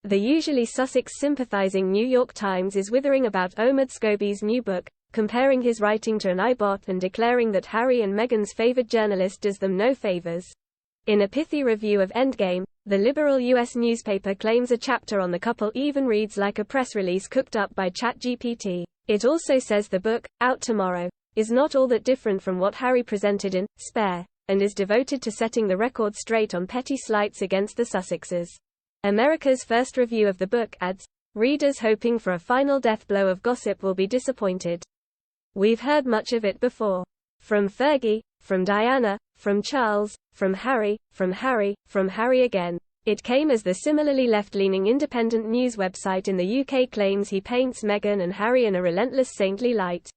The usually Sussex-sympathizing New York Times is withering about Omid Scobie's new book, comparing his writing to an iBot and declaring that Harry and Meghan's favored journalist does them no favors. In a pithy review of Endgame, the liberal U.S. newspaper claims a chapter on the couple even reads like a press release cooked up by ChatGPT. It also says the book, out tomorrow, is not all that different from what Harry presented in Spare, and is devoted to setting the record straight on petty slights against the Sussexes. America's First review of the book adds, readers hoping for a final death blow of gossip will be disappointed. We've heard much of it before. From Fergie, from Diana, from Charles, from Harry again. It came as the similarly left-leaning independent news website in the UK claims he paints Meghan and Harry in a relentless saintly light.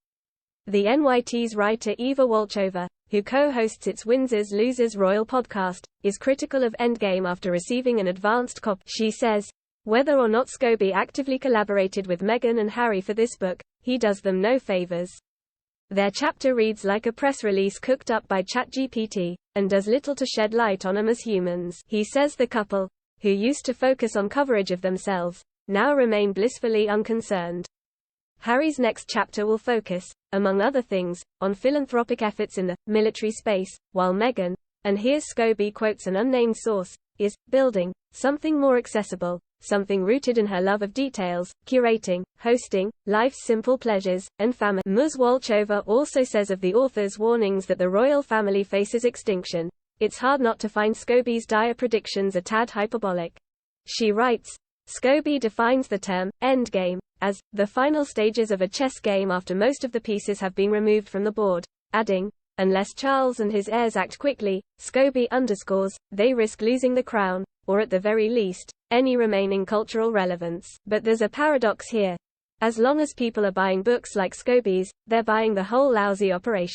The NYT's writer Eva Walchover, who co-hosts its Windsor's Losers Royal podcast, is critical of Endgame after receiving an advanced copy. She says, whether or not Scobie actively collaborated with Meghan and Harry for this book, he does them no favors. Their chapter reads like a press release cooked up by ChatGPT, and does little to shed light on them as humans. He says the couple, who used to focus on coverage of themselves, now remain blissfully unconcerned. Harry's next chapter will focus, among other things, on philanthropic efforts in the military space, while Meghan, and here's Scobie quotes an unnamed source, is building something more accessible, something rooted in her love of details, curating, hosting, life's simple pleasures, and family. Ms. Walchover also says of the author's warnings that the royal family faces extinction, it's hard not to find Scobie's dire predictions a tad hyperbolic. She writes, Scobie defines the term, endgame, as the final stages of a chess game after most of the pieces have been removed from the board, adding, unless Charles and his heirs act quickly, Scobie underscores, they risk losing the crown, or at the very least, any remaining cultural relevance. But there's a paradox here. As long as people are buying books like Scobie's, they're buying the whole lousy operation.